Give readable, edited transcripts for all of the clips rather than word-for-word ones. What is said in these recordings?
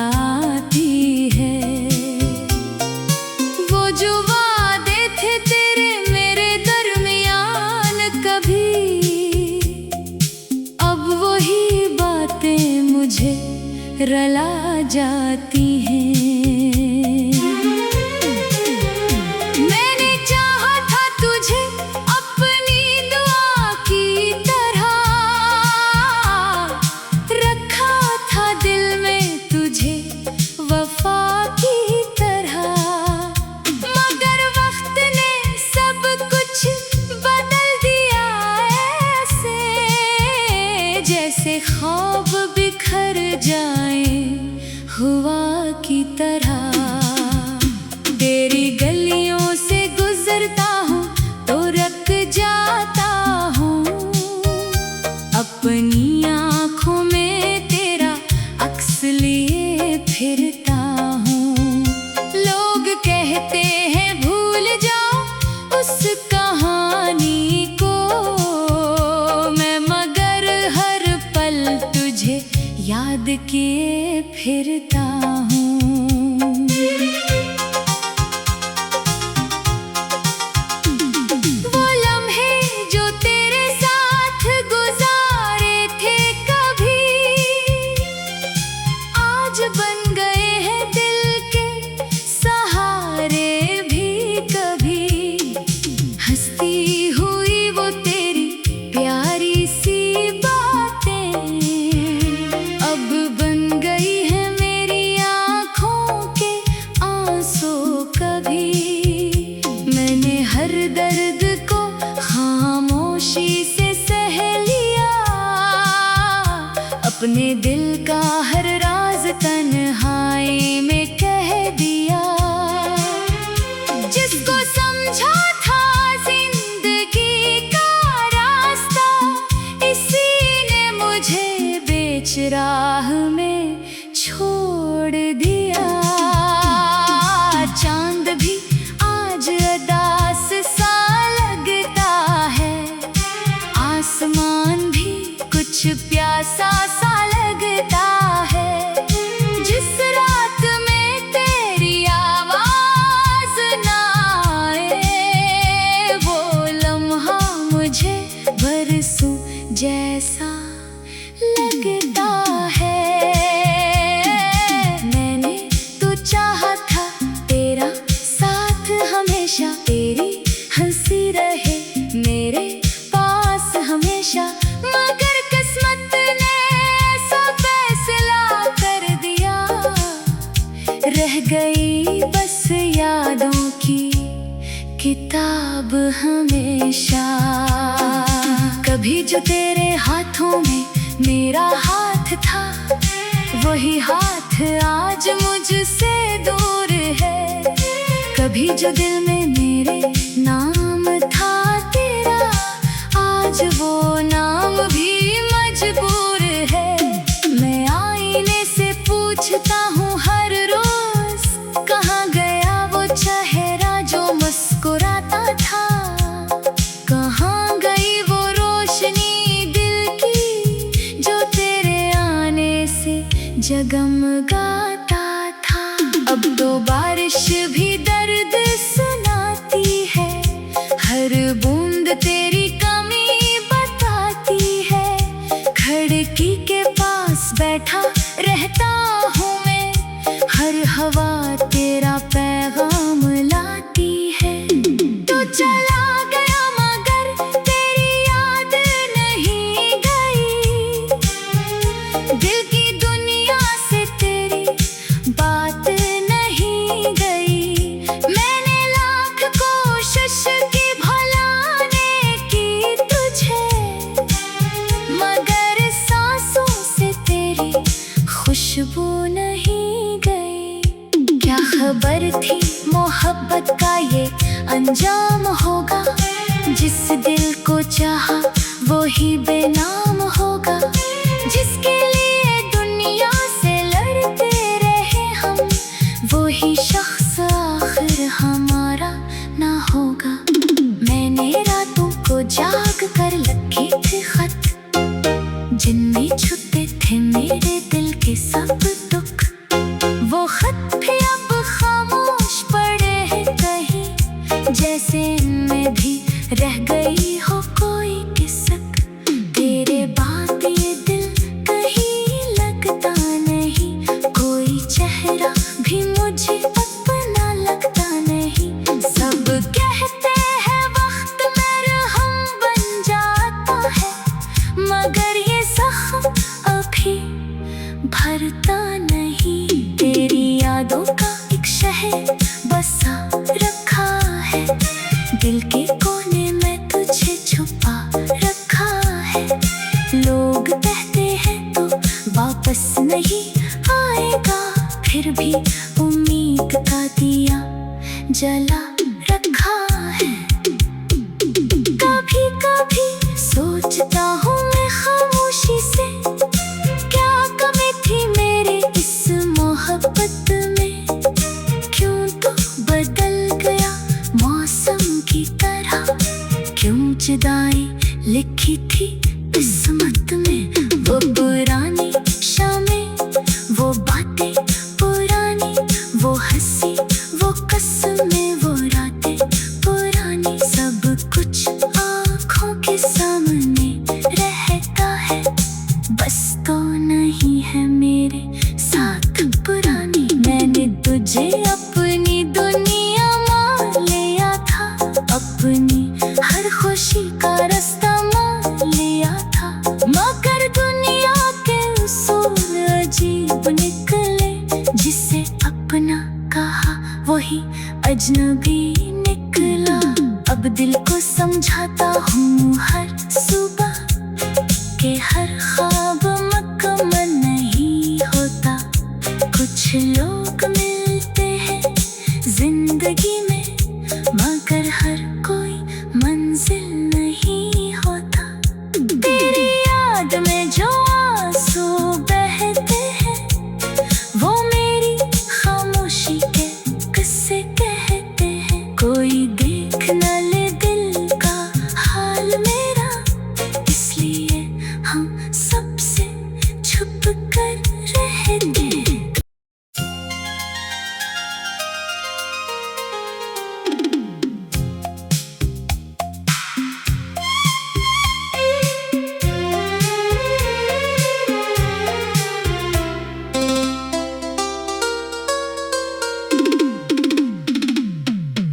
आती है। वो जो वादे थे तेरे मेरे दरमियान कभी, अब वही बातें मुझे रला जाती हैं। मैंने चाहा था तुझे अपनी दुआ की तरह, रखा था दिल में तुझे वफा की तरह, मगर वक्त ने सब कुछ बदल दिया ऐसे, जैसे ख्वाब बिखर जाए हुआ की तरह। तेरी गलियों से गुजरता हूँ तो रख जाता हूँ, अपनी आँखों में तेरा अक्स लिए फिरता हूँ। लोग कहते हैं भूल जाओ उस कहानी को, मैं मगर हर पल तुझे याद किए फिरता हूँ। वो लम्हे जो तेरे साथ गुजारे थे कभी, आज बन गए हैं दिल के सहारे भी कभी। हंसती हुई वो तेरी प्यारी सी बातें, अब बन गई है मेरी आँखों के आंसू कभी। मैंने हर दर्द को खामोशी से सह लिया, अपने दिल का हर राज तन्हाई में कह दिया। जिसको समझा था जिंदगी का रास्ता, इसी ने मुझे बेच राह में छोड़ दिया। चांद भी आज उदास सा लगता है, आसमान भी कुछ प्यासा सा लगता है। जिस रात में तेरी आवाज ना आए, वो लम्हा मुझे बरसों जैसा लगता है। मैंने तो चाहा था तेरा साथ हमेशा, तेरी हंसी रहे मेरे पास हमेशा, मगर किस्मत ने ऐसा फैसला कर दिया, रह गई बस यादों की किताब हमेशा। कभी जो तेरे हाथों में मेरा हाथ था, वही हाथ आज मुझसे दूर है। कभी जो दिल में मेरे नाम था तेरा, आज वो नाम भी मजबूर है। मैं आईने से पूछता हूँ हर रोज, कहाँ गया वो चेहरा जो मुस्कुराता था, कहाँ गई वो रोशनी दिल की जो तेरे आने से जगमगाता था। अब तो बारिश भी दर्द सुनाती है, हर बूंद तेरी कमी बताती है। खिड़की के पास बैठा रहता हूँ मैं, हर हवा तेरा पैगाम लाती है। तो चला गया मगर तेरी याद नहीं गई, दिल की दुनिया से तेरी बात नहीं गई। मैंने लाख कोशिश की भुलाने की तुझे, मगर सांसों से तेरी खुशबू नहीं गई। क्या खबर थी मोहब्बत का ये अंजाम होगा, जिस दिल को चाहा वो ही बेनाम होगा। जिसके लिए दुनिया से लड़ते रहे हम, वो ही शख्स आखिर हमारा ना होगा। मैंने रातों को जाग कर लिखे थे खत, जिनमें छुपे थे मेरे दिल के सब दुख। खत भी अब खामोश पड़े हैं कहीं, जैसे मैं भी रह गई हो कोई किसक। तेरे बाद ये दिल कहीं लगता नहीं, कोई चेहरा भी मुझे अपना लगता नहीं। सब कहते हैं वक्त मरहम बन जाता है, मगर ये जख्म अभी भरता नहीं। तेरी यादों का एक शहर बसा रखा है, दिल के कोने में तुझे छुपा रखा है। लोग कहते हैं तो वापस नहीं आएगा, फिर भी उम्मीद का दिया जला रखा है। कभी कभी सोचता हूँ मैं खामोशी से, क्या कमी थी मेरे इस मोहब्बत में। क्यों तो बदल गया मौसम की तरह, क्यों जुदाई लिखी थी किस्मत में। वो पुरानी शामें, वो बातें पुरानी, वो हंसी, वो कसमें, वो रातें पुरानी। सब कुछ आँखों के सामने रहता है, बस तो नहीं है मेरे साथ पुरानी। मैंने तुझे अपनी दुनिया मान लिया था, अपनी हर खुशी का रास्ता मान लिया था, मगर दुनिया के उसूल अजीब निकले। जिसे अपना कहा वही अजनबी निकला। अब दिल को समझाता हूँ हर सुबह के हर ख्वाब मुकम्मल नहीं होता। कुछ लोग मिलते हैं जिंदगी में, मगर हर कोई मंजिल नहीं होता। तेरी याद में जो आंसू बहते हैं, वो मेरी खामोशी के किस्से कहते हैं। कोई देख न ले दिल का हाल मेरा, इसलिए हम सबसे छुप कर रहते हैं।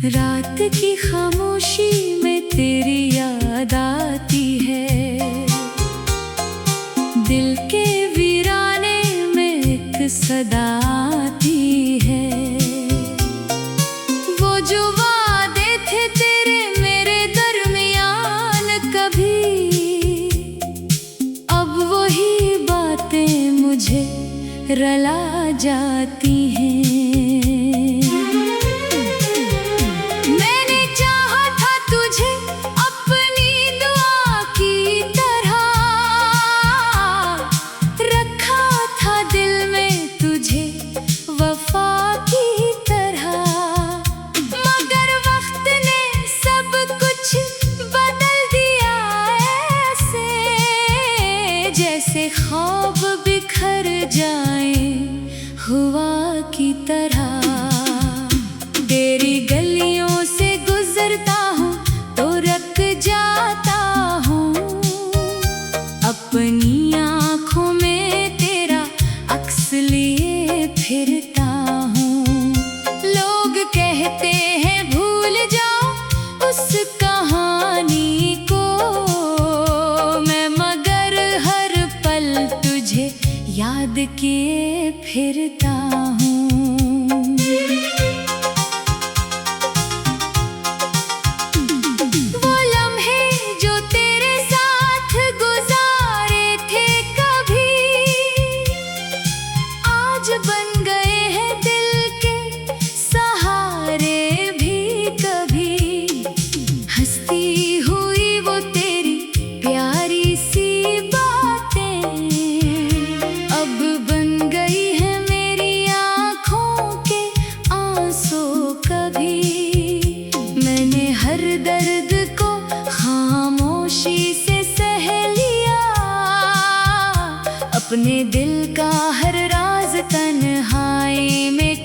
रात की खामोशी में तेरी याद आती है, दिल के वीराने में एक सदा आती है। वो जो वादे थे तेरे मेरे दरमियान कभी, अब वही बातें मुझे रला जाती हैं। जैसे ख्वाब बिखर जाए हुआ की तरह, तेरी गलियों से गुजरता हूँ तो रख जाता हूँ। अपनी आँखों में तेरा अक्स लिए फिरता हूँ। लोग कहते हैं भूल जाओ उस कहानी को, मैं मगर हर पल तुझे याद किए फिरता हूँ। वो लम्हे जो तेरे साथ गुजारे थे कभी, आज बन गए हैं दिल के सहारे भी कभी। हंसती हुई वो तेरी प्यारी सी बातें, अब बन गई है मेरी आँखों के आंसू कभी। मैंने हर दर्द को खामोशी से सह लिया, अपने दिल का हर राज तन्हाई में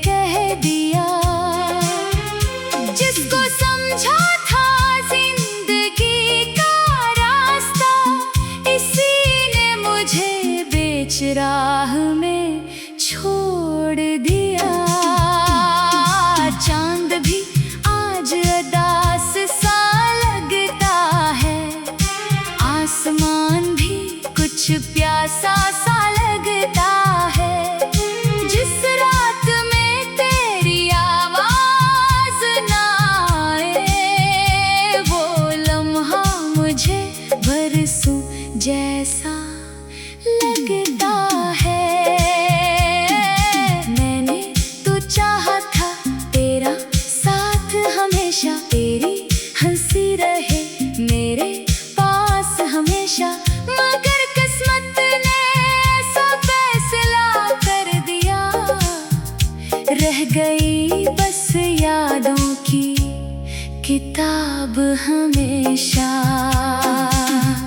रह गई बस यादों की किताब हमेशा।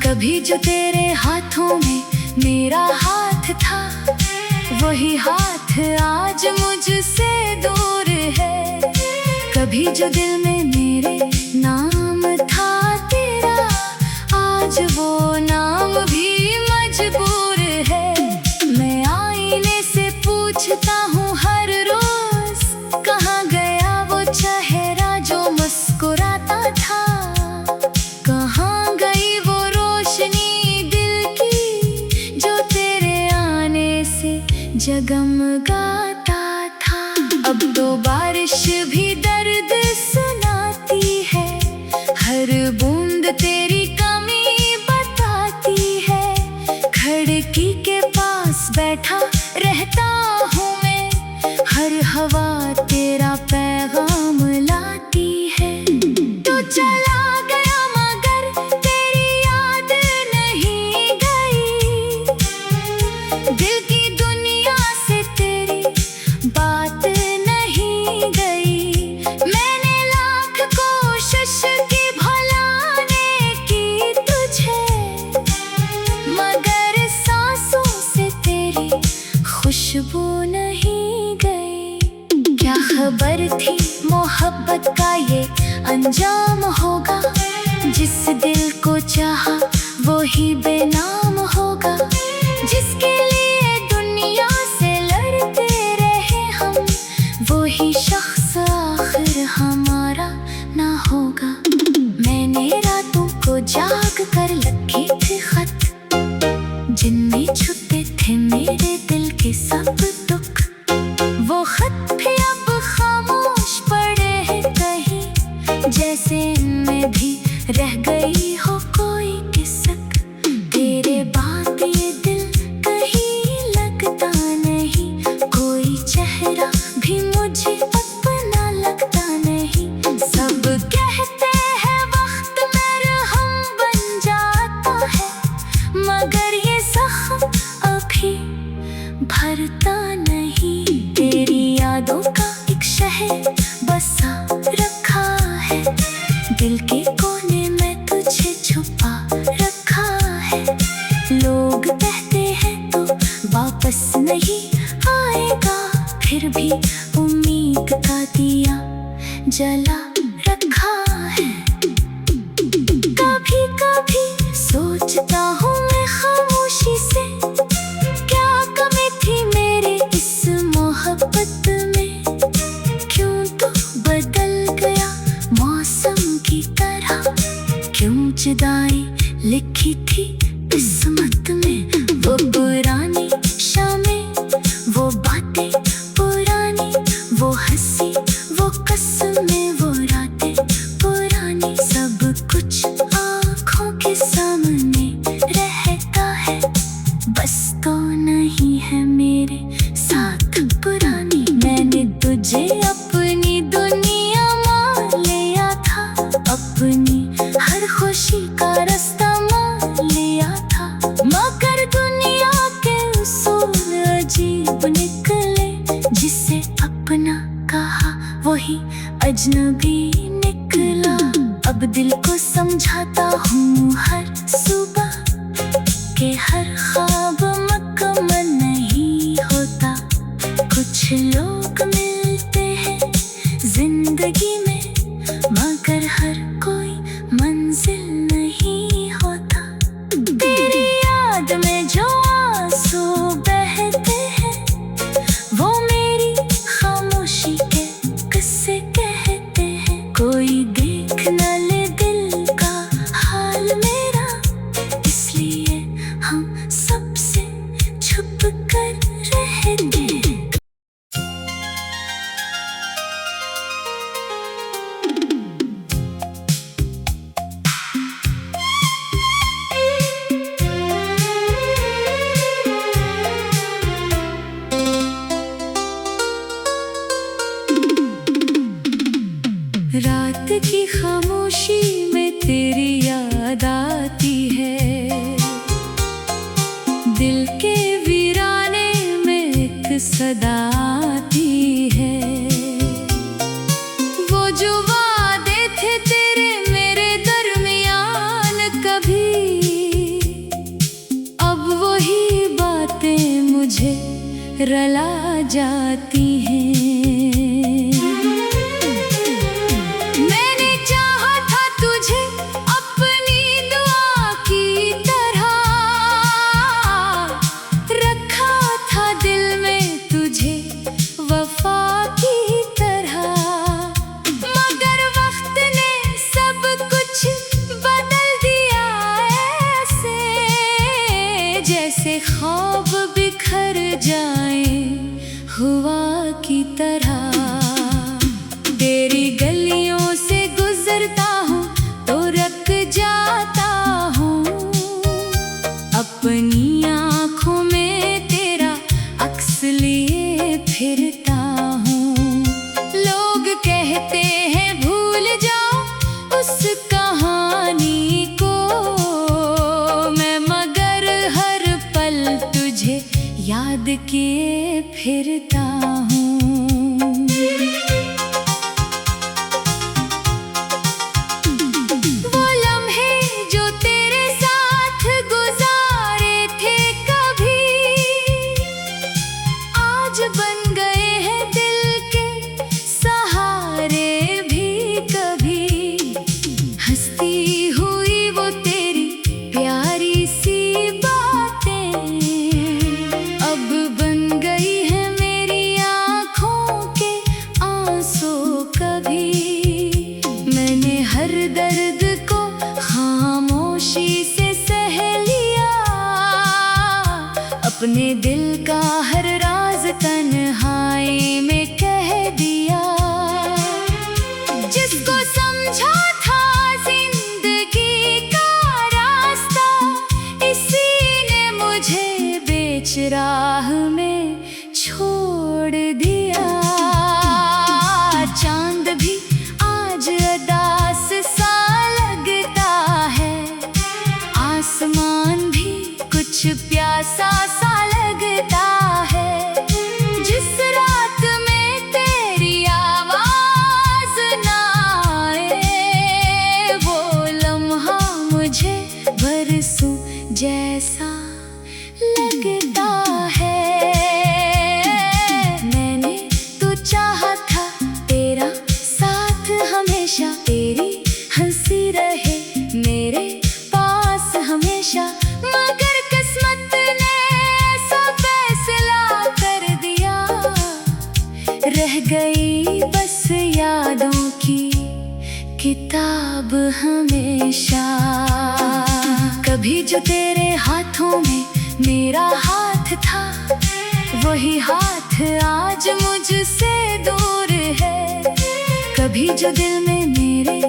कभी जो तेरे हाथों में मेरा हाथ था, वही हाथ आज मुझसे दूर है। कभी जो दिल में मेरे नाम था तेरा, आज वो नाम भी मजबूर है। मैं आईने से पूछता हूँ हर रोज, कहाँ गया वो चेहरा जो मुस्कुराता था। कहाँ गई वो रोशनी दिल की जो तेरे आने से जगमगाता था। अब तो बारिश भी दर्द सुनाती है, हर बूंद तेरी कमी बताती है। खिड़की के पास बैठा रहता हूँ मैं, हर हवा तेरा पैगाम लाती है। तो चला गया मगर तेरी याद नहीं गई, दिल की दुनिया से तेरी बात नहीं गई। मैंने लाख कोशिश की भुलाने की तुझे, मगर सांसों से तेरी खुशबू नहीं गई। क्या खबर थी मोहब्बत का ये अंजाम होगा, जिस दिल को चाहा वो ही बेनाम होगा। जिसके लिए दुनिया से लड़ते रहे हम, वो ही शख्स आखिर हमारा ना होगा। मैंने रातों को जाग कर लिखे थे खत, जिनमें छुपे थे मेरे दिल के सब दुख। वो खत भी अब खामोश पड़े हैं कहीं, जैसे इनमें भी रह गई हो कोई किसक। तेरे बाद ये दिल कहीं लगता नहीं, कोई चेहरा भी मुझे अपना लगता नहीं। सब कहते हैं वक्त मरहम बन जाता है, मगर ये जख्म अभी भरता नहीं। तेरी यादों का एक शहर बसा रखा है, दिल के कोने में तुझे छुपा रखा है। लोग कहते हैं तो वापस नहीं आएगा, फिर भी उम्मीद का दिया जला रखा है। कभी कभी सोचता हूँ मैं खामोशी से, क्या कमी थी मेरे इस मोहब्बत में। क्यों तो बदल गया मौसम की तरह, क्यों जुदाई लिखी थी किस्मत में। वो पुरानी शामें, वो बातें पुरानी, वो हंसी, वो कसमें, वो रातें पुरानी। सब कुछ आँखों के सामने रहता है, बस तो नहीं है मेरे साथ पुरानी। मैंने तुझे अपनी दुनिया मान लिया था, अपनी हर खुशी का रास्ता मान लिया था। मगर दुनिया के उसूल अजीब निकले, जिसे अपना कहा वही अजनबी निकला। अब दिल को समझाता हूँ हर सुबह के हर ख्वाब मुकम्मल नहीं होता। कुछ लोग मिलते हैं जिंदगी में, मगर हर कोई मंजिल नहीं होता। तेरी याद में जो आंसू बहते हैं, वो मेरी खामोशी के किस्से कहते हैं। कोई देख न ले दिल का हाल मेरा, इसलिए हम सबसे छुप कर रहते हैं। की तरह। तेरी गलियों से गुजरता हूँ तो रुक जाता हूँ, अपनी आँखों में तेरा अक्स लिए फिरता हूँ। लोग कहते हैं भूल जाओ उस कहानी को, मैं मगर हर पल तुझे याद किए फिरता हूँ। वो लम्हे जो तेरे साथ गुजारे थे कभी, आज बन गए हैं दिल के सहारे भी कभी। हंसती हुई वो तेरी प्यारी सी बातें अब बन गई है मेरी आँखों के आंसू कभी। मैंने हर दर्द को खामोशी से सह लिया, अपने दिल का हर राज तन्हाई में कह दिया। जिसको समझा था जिंदगी का रास्ता, इसी ने मुझे बीच राह में छोड़ दिया। चांद भी आज उदास सा लगता है, आसमान भी कुछ प्यासा सा लगता है। जिस रात में तेरी आवाज ना आए, वो लम्हा मुझे बरसों जैसा लगता है। मैंने तो चाहा था तेरा साथ हमेशा, तेरी हंसी रहे मेरे पास हमेशा, मगर किस्मत ने ऐसा फैसला कर दिया। रह गई बस यादों की किताब हमेशा। कभी जो तेरे हाथों में मेरा हाथ था, वही हाथ आज मुझसे दूर है। कभी जो दिल में मेरे